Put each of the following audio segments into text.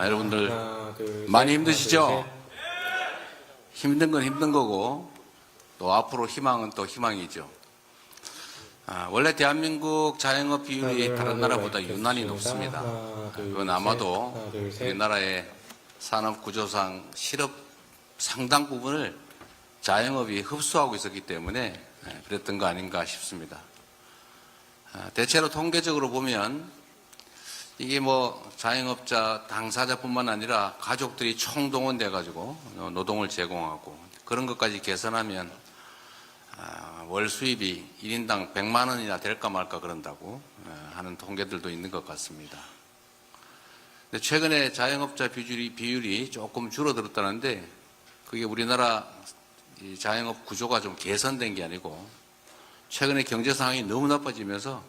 여러분들 하나, 둘, 셋. 많이 하나, 힘드시죠? 둘, 힘든 건 힘든 거고 또 앞으로 희망은 또 희망이죠. 원래 대한민국 자영업 비율이 다른 나라보다 유난히 높습니다. 그건 아마도 우리나라의 산업 구조상 실업 상당 부분을 자영업이 흡수하고 있었기 때문에 그랬던 거 아닌가 싶습니다. 대체로 통계적으로 보면 이게 뭐 자영업자 당사자뿐만 아니라 가족들이 총동원돼 가지고 노동을 제공하고 그런 것까지 계산하면 월 수입이 1인당 100만 원이나 될까 말까 그런다고 하는 통계들도 있는 것 같습니다. 근데 최근에 자영업자 비율이 조금 줄어들었다는데 그게 우리나라 자영업 구조가 좀 개선된 게 아니고 최근에 경제 상황이 너무 나빠지면서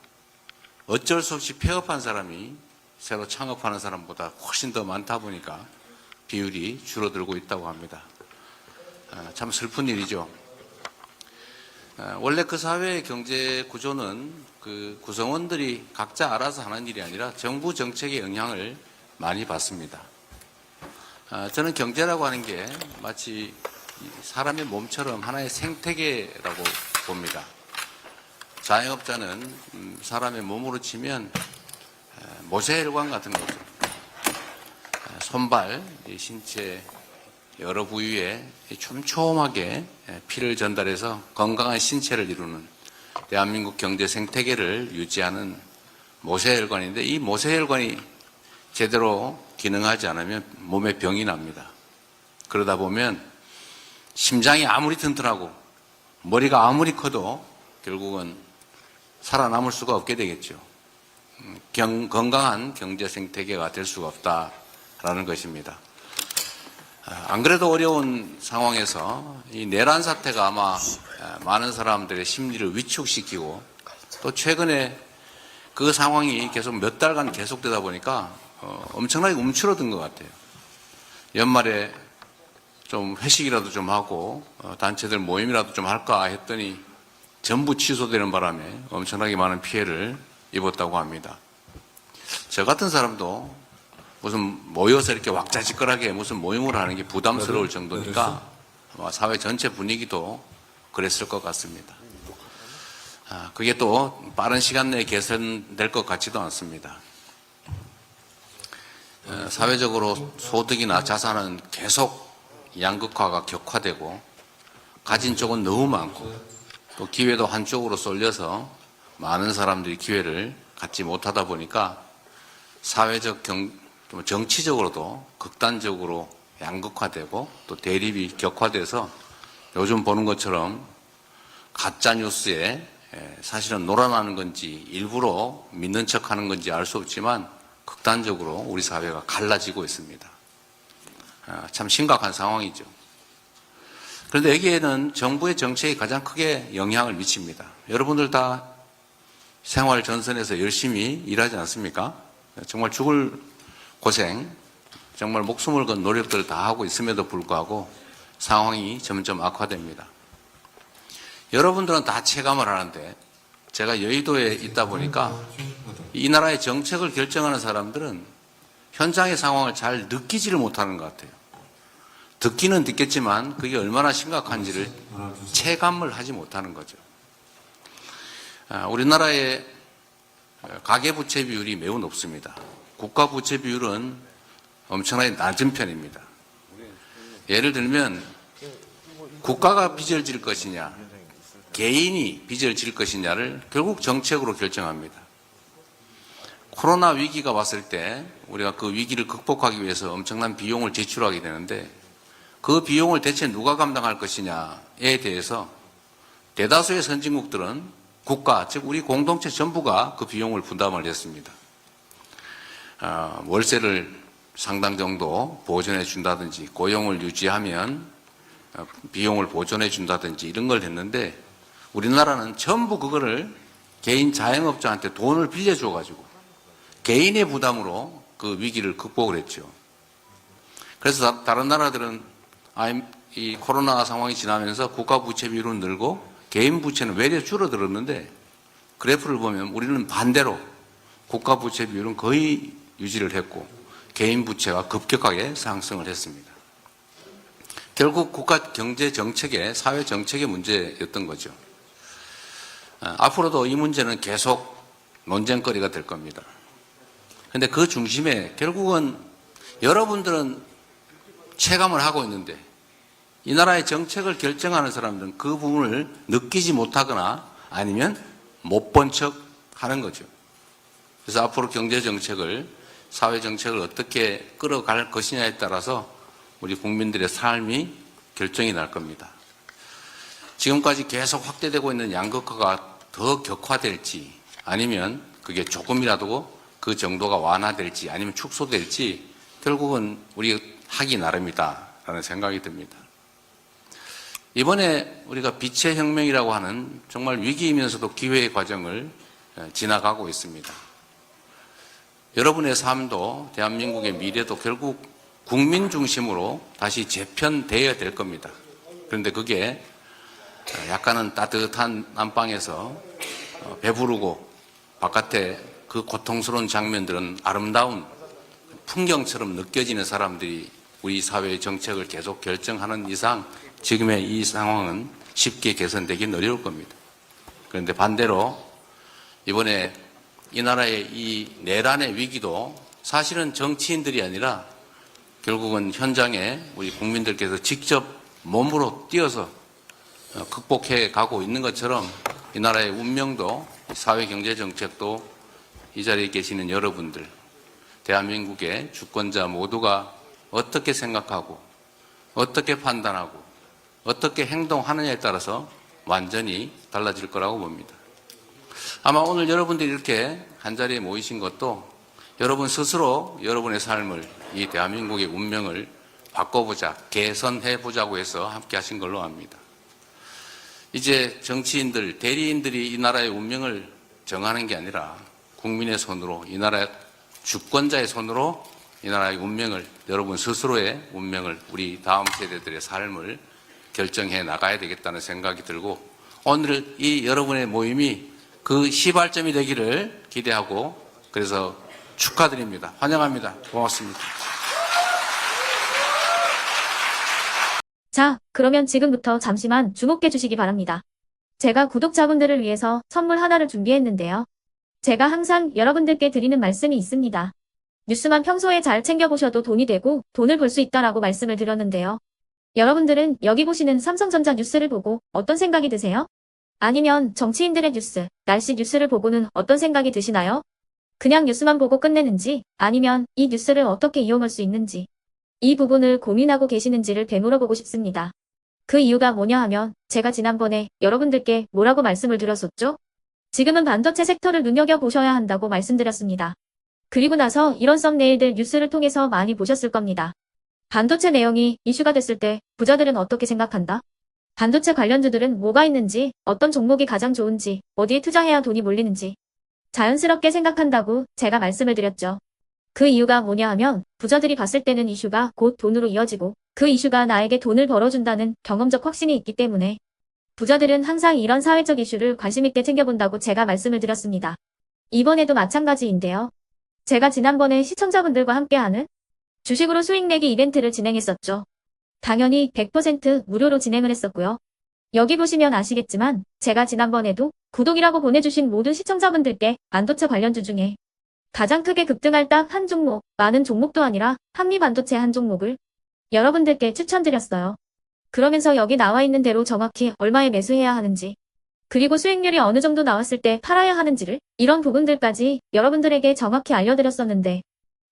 어쩔 수 없이 폐업한 사람이 새로 창업하는 사람보다 훨씬 더 많다 보니까 비율이 줄어들고 있다고 합니다. 참 슬픈 일이죠. 원래 그 사회의 경제 구조는 그 구성원들이 각자 알아서 하는 일이 아니라 정부 정책의 영향을 많이 받습니다. 저는 경제라고 하는 게 마치 사람의 몸처럼 하나의 생태계라고 봅니다. 자영업자는 사람의 몸으로 치면 모세혈관 같은 거죠. 손발, 신체 여러 부위에 촘촘하게 피를 전달해서 건강한 신체를 이루는 대한민국 경제 생태계를 유지하는 모세혈관인데 이 모세혈관이 제대로 기능하지 않으면 몸에 병이 납니다. 그러다 보면 심장이 아무리 튼튼하고 머리가 아무리 커도 결국은 살아남을 수가 없게 되겠죠. 건강한 경제 생태계가 될 수가 없다라는 것입니다. 안 그래도 어려운 상황에서 이 내란 사태가 아마 많은 사람들의 심리를 위축시키고 또 최근에 그 상황이 계속 몇 달간 계속되다 보니까 엄청나게 움츠러든 것 같아요. 연말에 좀 회식이라도 좀 하고 단체들 모임이라도 좀 할까 했더니 전부 취소되는 바람에 엄청나게 많은 피해를 입었다고 합니다. 저 같은 사람도 무슨 모여서 이렇게 왁자지껄하게 무슨 모임을 하는 게 부담스러울 정도니까 아마 사회 전체 분위기도 그랬을 것 같습니다. 그게 또 빠른 시간 내에 개선될 것 같지도 않습니다. 사회적으로 소득이나 자산은 계속 양극화가 격화되고 가진 쪽은 너무 많고 또 기회도 한쪽으로 쏠려서 많은 사람들이 기회를 갖지 못하다 보니까 사회적 정치적으로도 극단적으로 양극화되고 또 대립이 격화돼서 요즘 보는 것처럼 가짜 뉴스에 사실은 놀아나는 건지 일부러 믿는 척하는 건지 알 수 없지만 극단적으로 우리 사회가 갈라지고 있습니다. 참 심각한 상황이죠. 그런데 여기에는 정부의 정책이 가장 크게 영향을 미칩니다. 여러분들 다 생활 전선에서 열심히 일하지 않습니까? 정말 죽을 고생, 정말 목숨을 건 노력들을 다 하고 있음에도 불구하고 상황이 점점 악화됩니다. 여러분들은 다 체감을 하는데 제가 여의도에 있다 보니까 이 나라의 정책을 결정하는 사람들은 현장의 상황을 잘 느끼지를 못하는 것 같아요. 듣기는 듣겠지만 그게 얼마나 심각한지를 체감을 하지 못하는 거죠. 우리나라의 가계부채 비율이 매우 높습니다. 국가부채 비율은 엄청나게 낮은 편입니다. 예를 들면 국가가 빚을 질 것이냐 개인이 빚을 질 것이냐를 결국 정책으로 결정합니다. 코로나 위기가 왔을 때 우리가 그 위기를 극복하기 위해서 엄청난 비용을 지출하게 되는데 그 비용을 대체 누가 감당할 것이냐에 대해서 대다수의 선진국들은 국가, 즉 우리 공동체 전부가 그 비용을 부담을 했습니다. 월세를 상당 정도 보존해 준다든지 고용을 유지하면 비용을 보존해 준다든지 이런 걸 했는데 우리나라는 전부 그거를 개인 자영업자한테 돈을 빌려줘 가지고 개인의 부담으로 그 위기를 극복을 했죠. 그래서 다른 나라들은 이 코로나 상황이 지나면서 국가 부채 비율은 늘고 개인 부채는 외려 줄어들었는데 그래프를 보면 우리는 반대로 국가 부채 비율은 거의 유지를 했고 개인 부채가 급격하게 상승을 했습니다. 결국 국가 경제 정책의 사회 정책의 문제였던 거죠. 앞으로도 이 문제는 계속 논쟁거리가 될 겁니다. 그런데 그 중심에 결국은 여러분들은 체감을 하고 있는데 이 나라의 정책을 결정하는 사람들은 그 부분을 느끼지 못하거나 아니면 못 본 척 하는 거죠. 그래서 앞으로 경제정책을, 사회정책을 어떻게 끌어갈 것이냐에 따라서 우리 국민들의 삶이 결정이 날 겁니다. 지금까지 계속 확대되고 있는 양극화가 더 격화될지 아니면 그게 조금이라도 그 정도가 완화될지 아니면 축소될지 결국은 우리 하기 나름이다라는 생각이 듭니다. 이번에 우리가 빛의 혁명이라고 하는 정말 위기이면서도 기회의 과정을 지나가고 있습니다. 여러분의 삶도 대한민국의 미래도 결국 국민 중심으로 다시 재편되어야 될 겁니다. 그런데 그게 약간은 따뜻한 안방에서 배부르고 바깥에 그 고통스러운 장면들은 아름다운 풍경처럼 느껴지는 사람들이 우리 사회의 정책을 계속 결정하는 이상 지금의 이 상황은 쉽게 개선되기는 어려울 겁니다. 그런데 반대로 이번에 이 나라의 이 내란의 위기도 사실은 정치인들이 아니라 결국은 현장에 우리 국민들께서 직접 몸으로 뛰어서 극복해 가고 있는 것처럼 이 나라의 운명도 사회경제정책도 이 자리에 계시는 여러분들, 대한민국의 주권자 모두가 어떻게 생각하고 어떻게 판단하고 어떻게 행동하느냐에 따라서 완전히 달라질 거라고 봅니다. 아마 오늘 여러분들이 이렇게 한자리에 모이신 것도 여러분 스스로 여러분의 삶을, 이 대한민국의 운명을 바꿔보자, 개선해보자고 해서 함께 하신 걸로 압니다. 이제 정치인들, 대리인들이 이 나라의 운명을 정하는 게 아니라 국민의 손으로, 이 나라의 주권자의 손으로 이 나라의 운명을, 여러분 스스로의 운명을, 우리 다음 세대들의 삶을 결정해 나가야 되겠다는 생각이 들고 오늘 이 여러분의 모임이 그 시발점이 되기를 기대하고 그래서 축하드립니다. 환영합니다. 고맙습니다. 자, 그러면 지금부터 잠시만 주목해 주시기 바랍니다. 제가 구독자분들을 위해서 선물 하나를 준비했는데요. 제가 항상 여러분들께 드리는 말씀이 있습니다. 뉴스만 평소에 잘 챙겨보셔도 돈이 되고 돈을 벌 수 있다라고 말씀을 드렸는데요. 여러분들은 여기 보시는 삼성전자 뉴스를 보고 어떤 생각이 드세요? 아니면 정치인들의 뉴스, 날씨 뉴스를 보고는 어떤 생각이 드시나요? 그냥 뉴스만 보고 끝내는지 아니면 이 뉴스를 어떻게 이용할 수 있는지 이 부분을 고민하고 계시는지를 되물어보고 싶습니다. 그 이유가 뭐냐 하면 제가 지난번에 여러분들께 뭐라고 말씀을 드렸었죠? 지금은 반도체 섹터를 눈여겨보셔야 한다고 말씀드렸습니다. 그리고 나서 이런 썸네일들 뉴스를 통해서 많이 보셨을 겁니다. 반도체 내용이 이슈가 됐을 때 부자들은 어떻게 생각한다? 반도체 관련주들은 뭐가 있는지, 어떤 종목이 가장 좋은지, 어디에 투자해야 돈이 몰리는지 자연스럽게 생각한다고 제가 말씀을 드렸죠. 그 이유가 뭐냐 하면 부자들이 봤을 때는 이슈가 곧 돈으로 이어지고 그 이슈가 나에게 돈을 벌어준다는 경험적 확신이 있기 때문에 부자들은 항상 이런 사회적 이슈를 관심있게 챙겨본다고 제가 말씀을 드렸습니다. 이번에도 마찬가지인데요. 제가 지난번에 시청자분들과 함께하는 주식으로 수익 내기 이벤트를 진행했었죠. 당연히 100% 무료로 진행을 했었고요. 여기 보시면 아시겠지만 제가 지난번에도 구독이라고 보내주신 모든 시청자분들께 반도체 관련주 중에 가장 크게 급등할 딱 한 종목, 많은 종목도 아니라 한미반도체 한 종목을 여러분들께 추천드렸어요. 그러면서 여기 나와 있는 대로 정확히 얼마에 매수해야 하는지 그리고 수익률이 어느 정도 나왔을 때 팔아야 하는지를 이런 부분들까지 여러분들에게 정확히 알려드렸었는데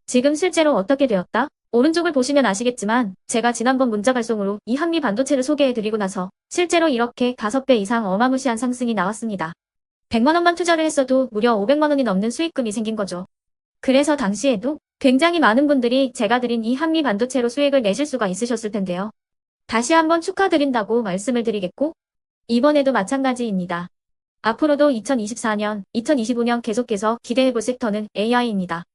지금 실제로 어떻게 되었다? 오른쪽을 보시면 아시겠지만 제가 지난번 문자 발송으로 이 한미 반도체를 소개해드리고 나서 실제로 이렇게 5배 이상 어마무시한 상승이 나왔습니다. 100만 원만 투자를 했어도 무려 500만 원이 넘는 수익금이 생긴 거죠. 그래서 당시에도 굉장히 많은 분들이 제가 드린 이 한미 반도체로 수익을 내실 수가 있으셨을 텐데요. 다시 한번 축하드린다고 말씀을 드리겠고 이번에도 마찬가지입니다. 앞으로도 2024년, 2025년 계속해서 기대해볼 섹터는 AI입니다.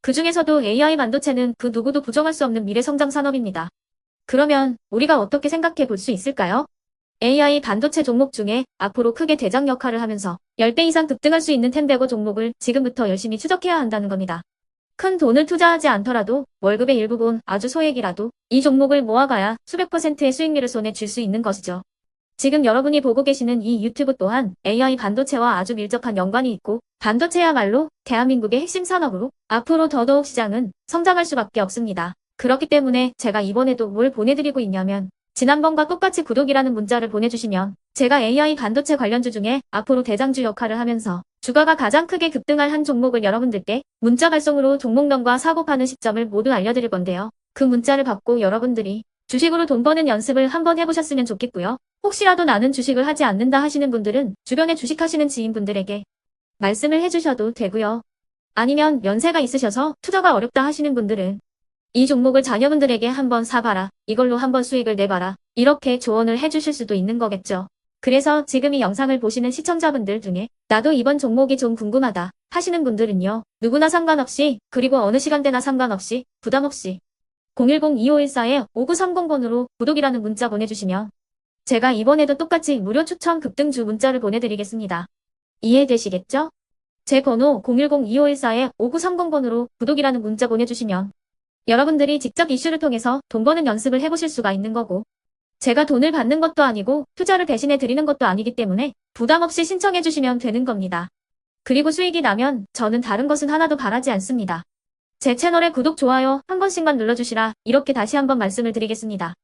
그 중에서도 AI 반도체는 그 누구도 부정할 수 없는 미래 성장 산업입니다. 그러면 우리가 어떻게 생각해 볼 수 있을까요? AI 반도체 종목 중에 앞으로 크게 대장 역할을 하면서 10배 이상 급등할 수 있는 템베고 종목을 지금부터 열심히 추적해야 한다는 겁니다. 큰 돈을 투자하지 않더라도 월급의 일부분 아주 소액이라도 이 종목을 모아가야 수백 %의 수익률을 손에 쥘 수 있는 것이죠. 지금 여러분이 보고 계시는 이 유튜브 또한 AI 반도체와 아주 밀접한 연관이 있고 반도체야말로 대한민국의 핵심 산업으로 앞으로 더더욱 시장은 성장할 수밖에 없습니다. 그렇기 때문에 제가 이번에도 뭘 보내드리고 있냐면 지난번과 똑같이 구독이라는 문자를 보내주시면 제가 AI 반도체 관련주 중에 앞으로 대장주 역할을 하면서 주가가 가장 크게 급등할 한 종목을 여러분들께 문자 발송으로 종목명과 사고 파는 시점을 모두 알려드릴 건데요. 그 문자를 받고 여러분들이 주식으로 돈 버는 연습을 한번 해보셨으면 좋겠고요. 혹시라도 나는 주식을 하지 않는다 하시는 분들은 주변에 주식하시는 지인분들에게 말씀을 해주셔도 되고요. 아니면 연세가 있으셔서 투자가 어렵다 하시는 분들은 이 종목을 자녀분들에게 한번 사봐라. 이걸로 한번 수익을 내봐라. 이렇게 조언을 해주실 수도 있는 거겠죠. 그래서 지금 이 영상을 보시는 시청자분들 중에 나도 이번 종목이 좀 궁금하다 하시는 분들은요. 누구나 상관없이 그리고 어느 시간대나 상관없이 부담 없이 010-2514-5930번으로 구독이라는 문자 보내주시면 제가 이번에도 똑같이 무료 추천 급등주 문자를 보내드리겠습니다. 이해되시겠죠? 제 번호 010-2514-5930번으로 구독이라는 문자 보내주시면 여러분들이 직접 이슈를 통해서 돈 버는 연습을 해보실 수가 있는 거고 제가 돈을 받는 것도 아니고 투자를 대신해 드리는 것도 아니기 때문에 부담 없이 신청해 주시면 되는 겁니다. 그리고 수익이 나면 저는 다른 것은 하나도 바라지 않습니다. 제 채널에 구독, 좋아요 한 번씩만 눌러주시라 이렇게 다시 한번 말씀을 드리겠습니다.